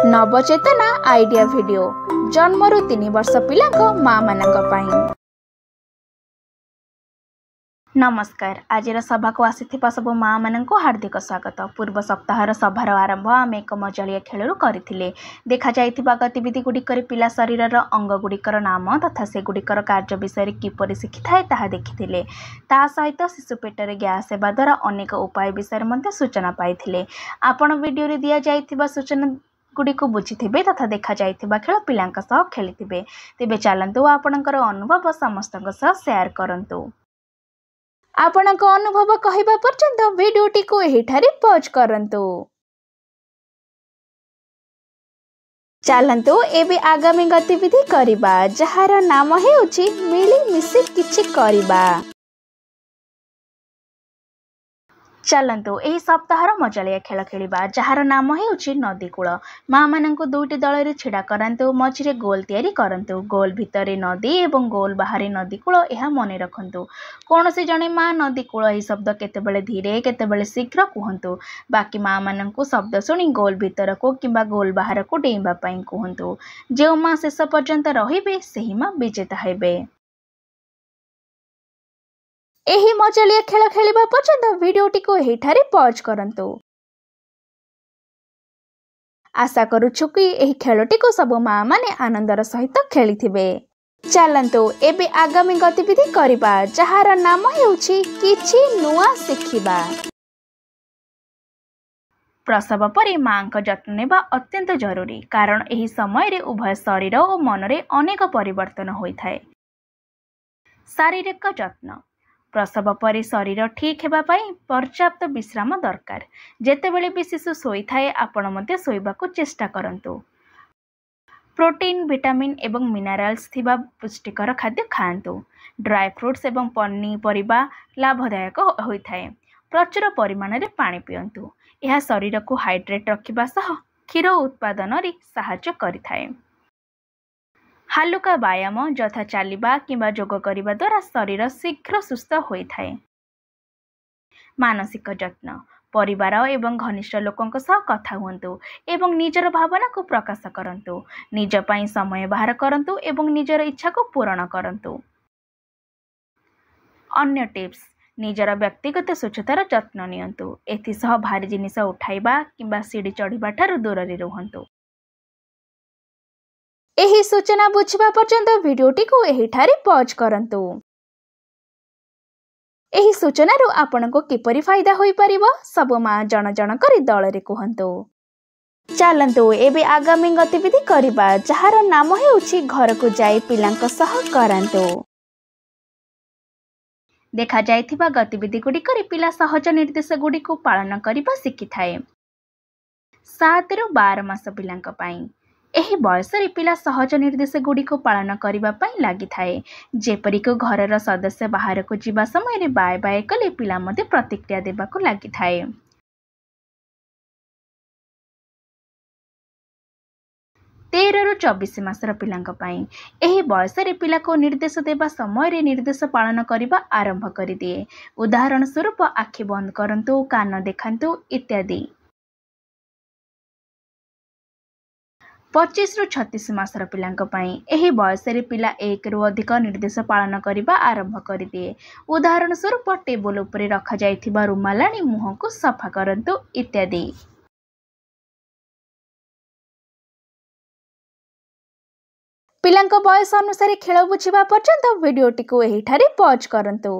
नवचेतना idea video जन्मरू 3 वर्ष पिलांको माँ मानक पाई। नमस्कार। आज सभा को आसीथिबा सब माँ मानक हार्दिक स्वागत। पूर्व सप्ताहर सभार आरंभ आम एक मजालिया खेलू करथिले। देखा जाइथिबा गतिविधि गुड़िकर पिला शरीरर अंग गुड़िकर नाम तथा से गुड़िकर कार्य विषय किपरि शिखिथाए ताहा देखिथिले। ता सहित शिशु पेटरे गैस हेबा द्वारा अनेक उपाय विषय मध्ये सूचना पाइथिले। आपण वीडियो रे दिया जाइथिबा सूचना गुड़ी को बुझीथिबे तथा देखा जाइथिबा खेल पिलांक सह खेलिथिबे। तेबे चलंतु आपणकर अनुभव समस्तक सह शेयर करंतु। आपणक अनुभव कहबा पर्यंत वीडियोटी को एहिठारे पॉज करंतु। चलंतु एबे आगामी गतिविधि करिबा जहार नाम हेउची मिली मिसी किछि करिबा। चलंतु एही सप्ताहर मजालिया खेल खेलिबा जहार नाम हेउची नदी कूल। माँ मानंकु दुईटी दल रे छिड़ा करंतु। मझिरे गोल तैयारी करंतु। गोल भितरे नदी एवं गोल बाहरे नदी कूल एहा मने रखंतु। कोनोसी जने माँ नदी कूल एही शब्द केतेबेले धीरे केतेबेले शीघ्र कुहंतु। बाकी माँ मानंकु शब्द सुनी गोल भितर को किंबा गोल बाहर को डेइबा पई कुहंतु। जे माँ शेष पर्यंत रहिबे सेही माँ विजेता हेबे। एही मजालिया खेल खेलिबा पर्यंत वीडियोटी को एहिठारे पॉज करंतु। आशा करूछु कि एही खेलटी को सब माँ माने आनंदर सहित खेलिथिबे। चलंतु एबे आगामी गतिविधि करिबा जहार नाम हेउची किछि नुआ शिखिबा। प्रसव परे माँ का जत्न नेबा अत्यंत जरूरी, कारण एही समय रे उभय शरीर और मन रे अनेक परिवर्तन होइथाय। शारीरिक जत्न। प्रसव परे शरीर ठीक हेबा पई पर्याप्त विश्राम दरकार। जेतेबेले भी शिशु सोई थाए आपण मध्य सोइबाकू चेष्टा करंतु। प्रोटीन विटामिन एवं मिनरल्स थिबा पुष्टिकर खाद्य खाआंतु। ड्राई फ्रूट्स एवं पनीपरिबा लाभदायक होइथाए। प्रचुर परिमाण रे पानी पियंतु। यह शरीर को हाइड्रेट रखिबा सह क्षीर उत्पादन रे सहायता करिथाए। हालुका व्यायाम यथा चलिबा किंबा योगा करिबा द्वारा शरीर शीघ्र सुस्थ होइथाए। मानसिक जत्न। परिवार एवं घनिष्ठ लोकंक सह कथा हुंतु एवं निजर भावना को प्रकाश करंतु। निज पई समय बाहर करंतु एवं निजर इच्छा को पूर्ण करंतु। अन्य टिप्स। निजर व्यक्तिगत स्वच्छतार जत्न नियंतु। एथि सह भारी जिनिस उठाइबा किंबा सीढ़ी चढ़िबा ठारू दूर रे रुहंतु। एही सूचना बुझिबा पर्यंत वीडियोटी को एहिठारे पॉज करंतु। एही सूचनारू आपनको किपरि फायदा होई परिबो सब माँ जन जन करी दल रे कहंतु। चलंतु एबे आगामी गतिविधि करिबा जहार नाम हेउची घर को जाई पिलांक सह करंतु। देखा जाइथिबा गतिविधि गुडी करी पिला सहज निर्देश गुडी को पालन करिबा शिखिथाए। 7 ରୁ 12 मास पिलांक पई एही बयस रे पिला सहज निर्देश गुडी को पालन करिबा पई लागि थाए। जेपरि को घरर सदस्य बाहर को जीवा समय रे बाय बाय कले पिला मध्ये प्रतिक्रिया देबा को लागि थाए। 13 ରୁ 24 मासर पिलांक पई एही बयस रे पिला को निर्देश देबा समय रे निर्देश पालन करिबा आरंभ करि दिए। उदाहरण स्वरूप आखि बंद करंतु, कान देखांतु इत्यादि। 25 ରୁ 36 मासर पिलांक पई एही बयस रे पिला 1 ରୁ अधिक निर्देश पालन करिबा आरंभ करि दिए। उदाहरण स्वरूप टेबल उपरे रखा जाइथिबा रुमाल आनी मुह को सफा करंतु इत्यादि। पिलांक बयस अनुसार खेल बुझिबा पर्यंत वीडियोटी को एहिठारे पॉज करंतु।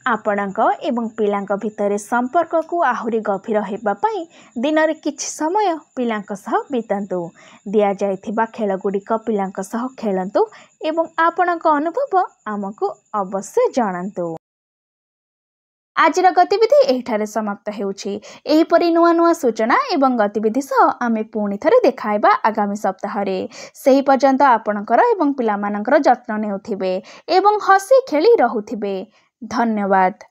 आपणक एवं पिलांक भितरे संपर्क को आहुरी गभीर हेबा पई दिन रे किछि समय पिलांक सह बितांतु। दिया जाइथिबा खेल गुड़िक पिलांक सह खेलंतु एवं आपणक अनुभव आमको अवश्य जणांतु। आजिर गतिविधि एहिठारे समाप्त हेउछि। एहिपरि नुआ नुआ सूचना एवं गतिविधि सह आमे पुणी थरे देखाइबा आगामी सप्ताहरे। सेही पर्यंत आपणकर एवं पिलामानकर जत्न नेउथिबे एवं हसी खेली रहुथिबे। धन्यवाद।